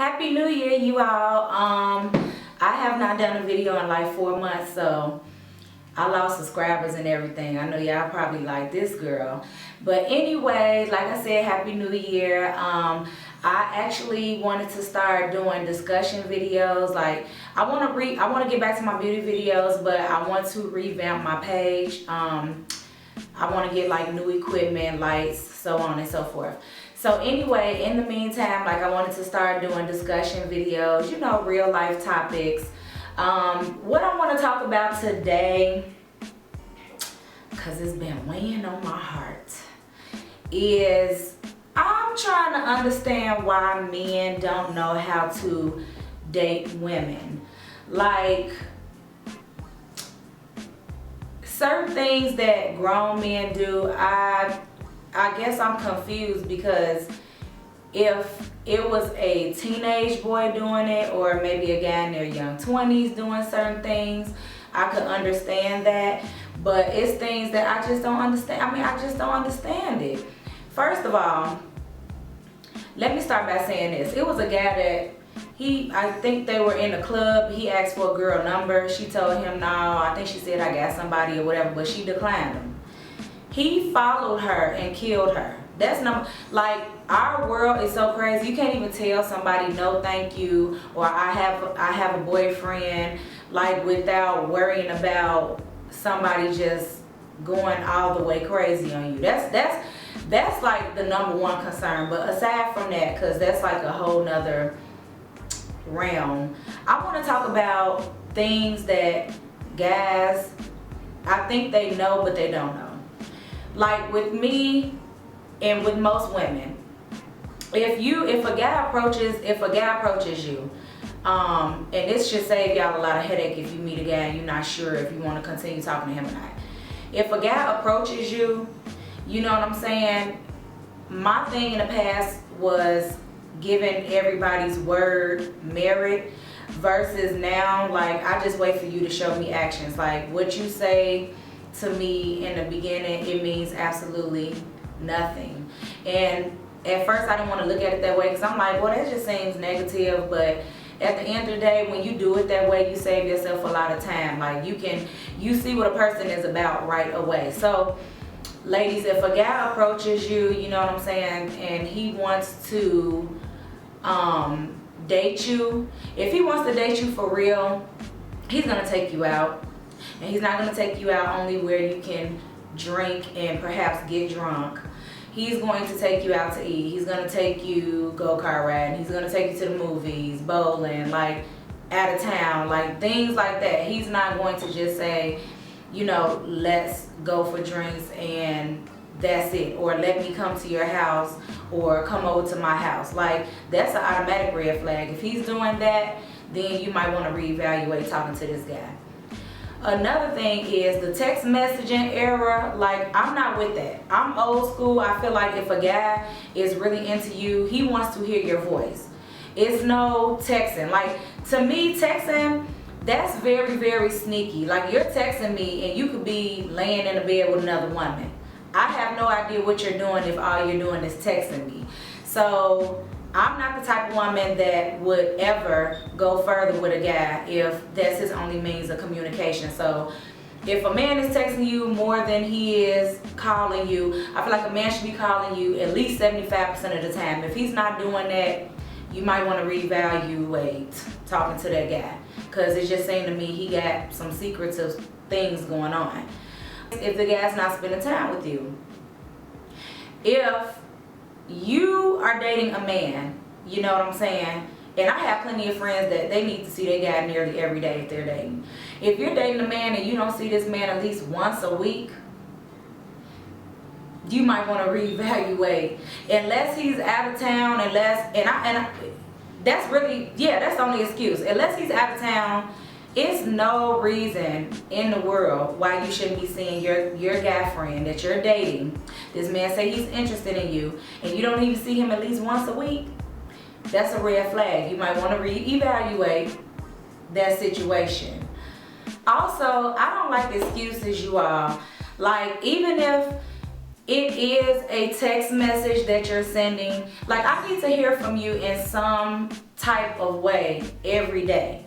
Happy New Year, you all. I have not done a video in like 4 months, so I lost subscribers and everything. I know y'all probably like this girl. But anyway, like I said, Happy New Year. I actually wanted to start doing discussion videos. Like I want to get back to my beauty videos, but I want to revamp my page. I want to get like new equipment, lights, so on and so forth. So anyway, in the meantime, like I wanted to start doing discussion videos, you know, real life topics. What I want to talk about today, because it's been weighing on my heart, is I'm trying to understand why men don't know how to date women. Like, certain things that grown men do, I guess I'm confused, because if it was a teenage boy doing it, or maybe a guy in their young 20s doing certain things, I could understand that. But it's things that I just don't understand. I mean, I just don't understand it. First of all, let me start by saying this. It was a guy that I think they were in a club. He asked for a girl number. She told him no. I think she said I got somebody or whatever, but she declined him. He followed her and killed her. That's like, our world is so crazy. You can't even tell somebody no thank you, or I have a boyfriend, like, without worrying about somebody just going all the way crazy on you. That's like the #1 concern. But aside from that, because that's like a whole nother realm, I want to talk about things that guys, I think they know but they don't know. Like with me and with most women, if a guy approaches you, and this should save y'all a lot of headache if you meet a guy and you're not sure if you want to continue talking to him or not. If a guy approaches you, you know what I'm saying? My thing in the past was giving everybody's word merit, versus now, like, I just wait for you to show me actions. Like, what you say to me in the beginning, it means absolutely nothing. And at first I didn't want to look at it that way, because I'm like, well, that just seems negative. But at the end of the day, when you do it that way, you save yourself a lot of time. Like, you see what a person is about right away. So ladies, if a guy approaches you, you know what I'm saying, and he wants to date you, if he wants to date you for real, he's gonna take you out. And he's not gonna take you out only where you can drink and perhaps get drunk. He's going to take you out to eat. He's gonna take you go-kart riding. He's gonna take you to the movies, bowling, like out of town, like things like that. He's not going to just say, you know, let's go for drinks and that's it, or let me come to your house, or come over to my house. Like, that's an automatic red flag. If he's doing that, then you might want to reevaluate talking to this guy. Another thing is the text messaging era. Like, I'm not with that. I'm old school. I feel like if a guy is really into you, he wants to hear your voice. It's no texting. Like, to me, texting, that's very, very sneaky. Like, you're texting me and you could be laying in a bed with another woman. I have no idea what you're doing if all you're doing is texting me. So I'm not the type of woman that would ever go further with a guy if that's his only means of communication. So if a man is texting you more than he is calling you, I feel like a man should be calling you at least 75% of the time. If he's not doing that, you might want to reevaluate talking to that guy, because it's just saying to me he got some secretive things going on. If the guy's not spending time with you, if you are dating a man, you know what I'm saying, and I have plenty of friends that they need to see their guy nearly every day if they're dating. If you're dating a man and you don't see this man at least once a week, you might want to reevaluate. Unless he's out of town, that's really, yeah, that's the only excuse. Unless he's out of town, it's no reason in the world why you shouldn't be seeing your guy friend that you're dating. This man say he's interested in you, and you don't even see him at least once a week. That's a red flag. You might want to reevaluate that situation. Also, I don't like excuses, you all. Like, even if it is a text message that you're sending, like, I need to hear from you in some type of way every day.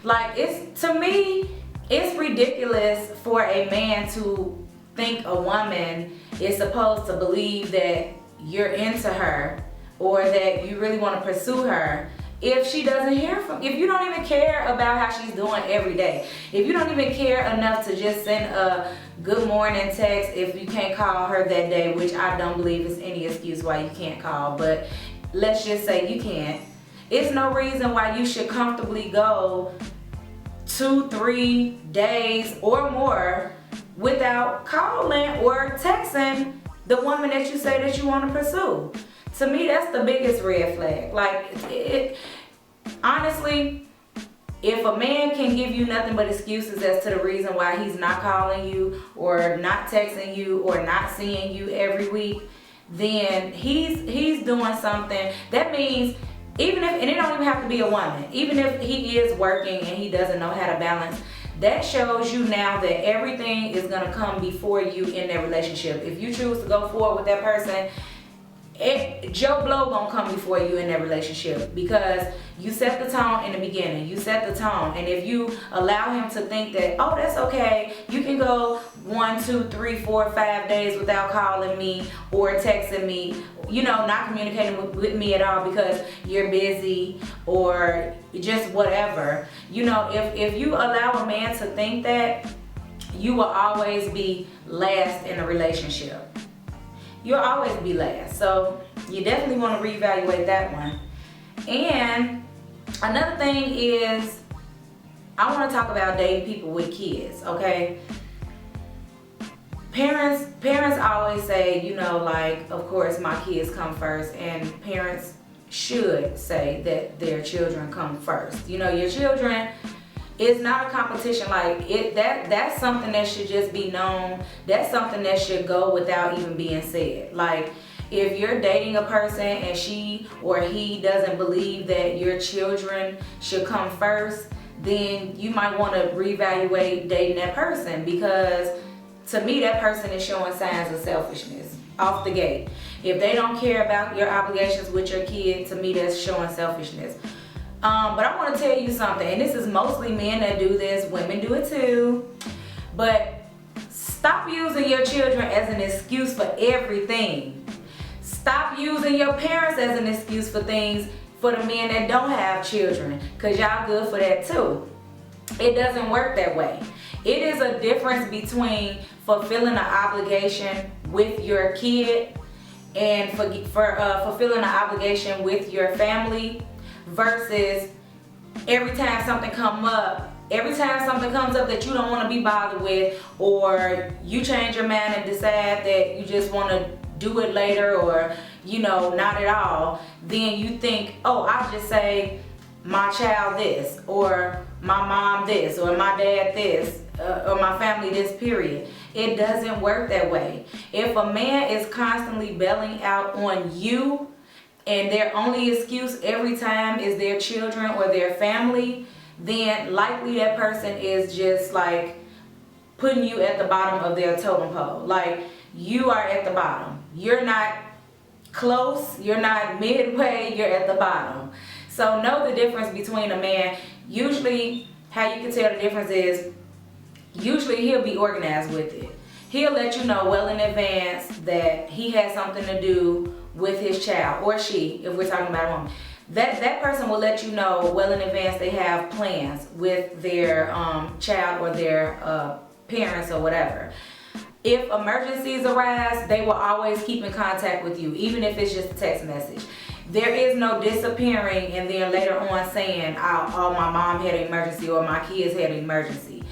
Like, to me, it's ridiculous for a man to think a woman is supposed to believe that you're into her or that you really want to pursue her if she doesn't hear from you, if you don't even care about how she's doing every day, if you don't even care enough to just send a good morning text if you can't call her that day, which I don't believe is any excuse why you can't call, but let's just say you can't. It's no reason why you should comfortably go 2-3 days or more without calling or texting the woman that you say that you want to pursue. To me, that's the biggest red flag. Like, honestly, if a man can give you nothing but excuses as to the reason why he's not calling you or not texting you or not seeing you every week, then he's doing something. That means, even if, and it don't even have to be a woman, even if he is working and he doesn't know how to balance, that shows you now that everything is gonna come before you in that relationship. If you choose to go forward with that person, Joe Blow gonna come before you in that relationship, because you set the tone in the beginning. You set the tone, and if you allow him to think that, oh, that's okay, you can go 1, 2, 3, 4, 5 days without calling me or texting me, you know, not communicating with me at all because you're busy or just whatever. You know, if you allow a man to think that, you will always be last in a relationship. You'll always be last. So you definitely want to reevaluate that one. And another thing is, I want to talk about dating people with kids, okay? Parents always say, you know, like, of course my kids come first, and parents should say that their children come first. You know, your children, it's not a competition. Like, that's something that should just be known. That's something that should go without even being said. Like, if you're dating a person and she or he doesn't believe that your children should come first, then you might want to reevaluate dating that person, because to me, that person is showing signs of selfishness off the gate. If they don't care about your obligations with your kid, to me, that's showing selfishness. But I want to tell you something, and this is mostly men that do this, women do it too, but stop using your children as an excuse for everything. Stop using your parents as an excuse for things for the men that don't have children, because y'all good for that too. It doesn't work that way. It is a difference between fulfilling an obligation with your kid and fulfilling an obligation with your family, versus every time something comes up that you don't want to be bothered with, or you change your mind and decide that you just want to do it later, or, you know, not at all, then you think, oh, I'll just say my child this, or my mom this, or my dad this, or my family this, period. It doesn't work that way. If a man is constantly bailing out on you, and their only excuse every time is their children or their family, then likely that person is just like putting you at the bottom of their totem pole. Like, you are at the bottom. You're not close, you're not midway, you're at the bottom. So know the difference between a man. Usually, how you can tell the difference is, usually he'll be organized with it. He'll let you know well in advance that he has something to do with his child, or she, if we're talking about a woman. That person will let you know well in advance they have plans with their child or their parents or whatever. If emergencies arise, they will always keep in contact with you, even if it's just a text message. There is no disappearing and then later on saying, oh, my mom had an emergency or my kids had an emergency.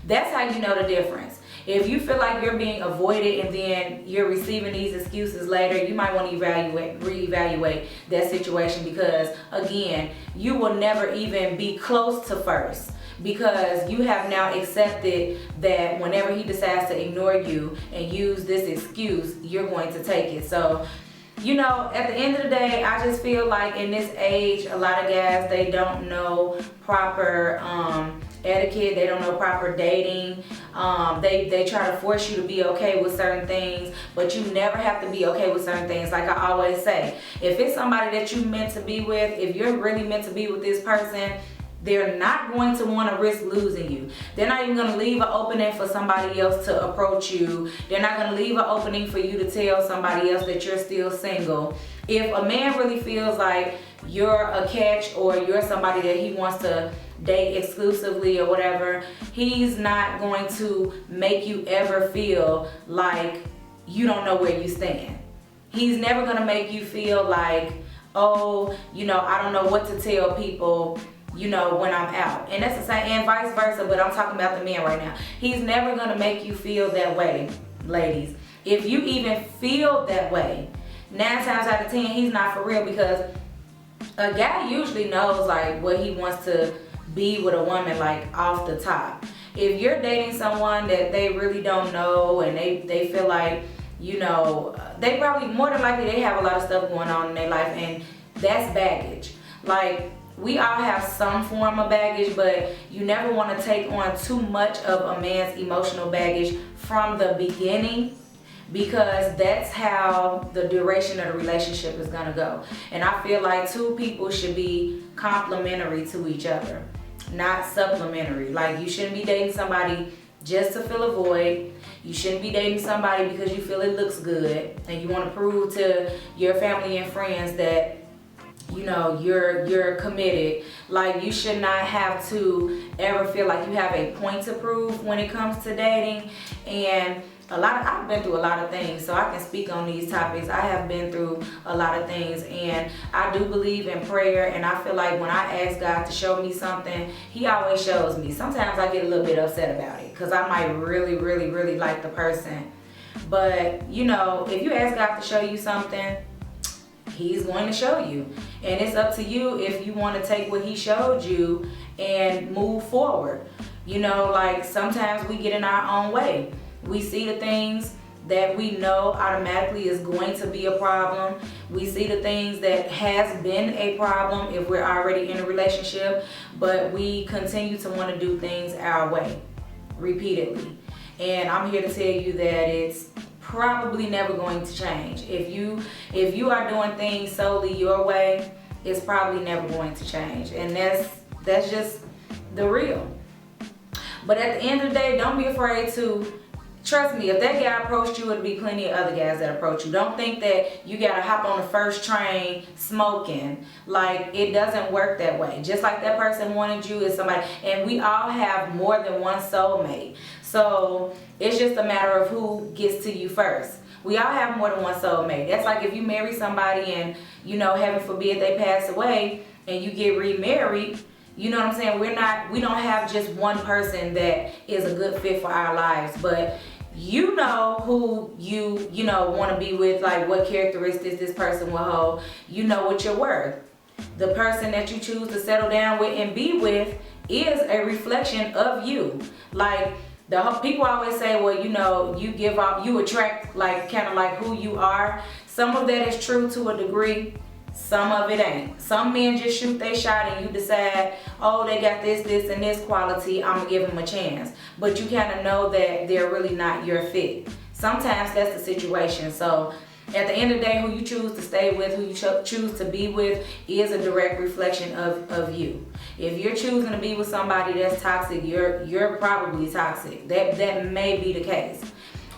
That's how you know the difference. If you feel like you're being avoided and then you're receiving these excuses later, you might want to reevaluate that situation, because again, you will never even be close to first, because you have now accepted that whenever he decides to ignore you and use this excuse, you're going to take it. So, you know, at the end of the day, I just feel like in this age, a lot of guys, they don't know proper etiquette, they don't know proper dating. They try to force you to be okay with certain things, but you never have to be okay with certain things. Like I always say, if it's somebody that you meant to be with, if you're really meant to be with this person, they're not going to want to risk losing you. They're not even going to leave an opening for somebody else to approach you. They're not going to leave an opening for you to tell somebody else that you're still single. If a man really feels like you're a catch or you're somebody that he wants to date exclusively or whatever, he's not going to make you ever feel like you don't know where you stand. He's never going to make you feel like, oh, you know, I don't know what to tell people, you know, when I'm out. And that's the same, and vice versa, but I'm talking about the men right now. He's never gonna make you feel that way, ladies. If you even feel that way, 9 times out of 10, he's not for real, because a guy usually knows like what he wants to be with a woman, like off the top. If you're dating someone that they really don't know and they feel like, you know, they probably, more than likely, they have a lot of stuff going on in their life, and that's baggage. Like, we all have some form of baggage, but you never want to take on too much of a man's emotional baggage from the beginning, because that's how the duration of the relationship is going to go. And I feel like 2 people should be complementary to each other, not supplementary. Like, you shouldn't be dating somebody just to fill a void. You shouldn't be dating somebody because you feel it looks good and you want to prove to your family and friends that, you know, you're committed. Like, you should not have to ever feel like you have a point to prove when it comes to dating. And I've been through a lot of things, so I can speak on these topics. I have been through a lot of things, and I do believe in prayer, and I feel like when I ask God to show me something, he always shows me. Sometimes I get a little bit upset about it because I might really, really, really like the person. But, you know, if you ask God to show you something, he's going to show you. And it's up to you if you want to take what he showed you and move forward. You know, like, sometimes we get in our own way. We see the things that we know automatically is going to be a problem. We see the things that has been a problem if we're already in a relationship, but we continue to want to do things our way repeatedly. And I'm here to tell you that it's probably never going to change. If you are doing things solely your way, it's probably never going to change. And that's just the real. But at the end of the day, don't be afraid to, trust me, if that guy approached you, it'll be plenty of other guys that approach you. Don't think that you gotta hop on the first train smoking. Like, it doesn't work that way. Just like that person wanted you is somebody, and we all have more than one soulmate. So it's just a matter of who gets to you first. We all have more than one soulmate. That's like if you marry somebody and, you know, heaven forbid they pass away and you get remarried. You know what I'm saying? We don't have just one person that is a good fit for our lives, but you know who you know want to be with, like what characteristics this person will hold. You know what you're worth. The person that you choose to settle down with and be with is a reflection of you. Like, people always say, well, you know, you give off, you attract, like, kind of like who you are. Some of that is true to a degree. Some of it ain't. Some men just shoot their shot and you decide, oh, they got this, and this quality, I'm gonna give them a chance. But you kind of know that they're really not your fit. Sometimes that's the situation. So at the end of the day, who you choose to stay with, who you choose to be with is a direct reflection of you. If you're choosing to be with somebody that's toxic, you're probably toxic. That may be the case.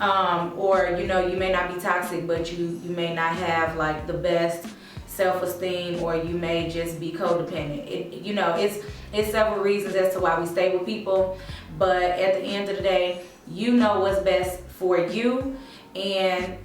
Or, you know, you may not be toxic, but you may not have like the best self-esteem, or you may just be codependent. You know, it's several reasons as to why we stay with people, but at the end of the day, you know what's best for you, and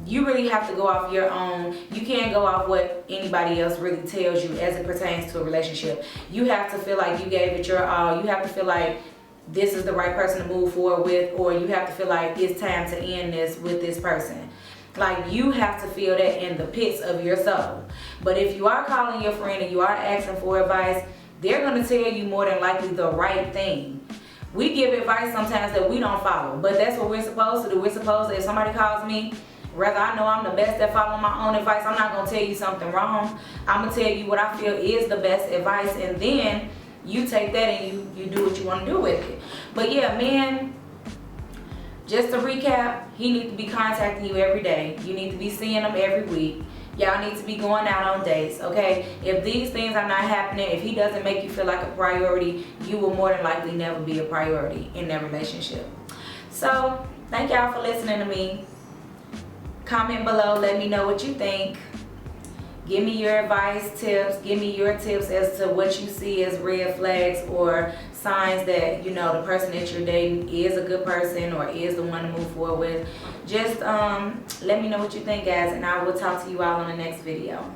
you really have to go off your own. You can't go off what anybody else really tells you as it pertains to a relationship. You have to feel like you gave it your all. You have to feel like this is the right person to move forward with, or you have to feel like it's time to end this with this person. Like, you have to feel that in the pits of your soul. But if you are calling your friend and you are asking for advice, they're going to tell you more than likely the right thing. We give advice sometimes that we don't follow, but that's what we're supposed to do. We're supposed to, if somebody calls me, whether I know I'm the best at following my own advice, I'm not going to tell you something wrong. I'm going to tell you what I feel is the best advice, and then you take that and you do what you want to do with it. But yeah, men, just to recap, he needs to be contacting you every day. You need to be seeing him every week. Y'all need to be going out on dates, okay? If these things are not happening, if he doesn't make you feel like a priority, you will more than likely never be a priority in that relationship. So, thank y'all for listening to me. Comment below, let me know what you think. Give me your advice, tips. Give me your tips as to what you see as red flags or signs that, you know, the person that you're dating is a good person or is the one to move forward with. Just let me know what you think, guys, and I will talk to you all on the next video.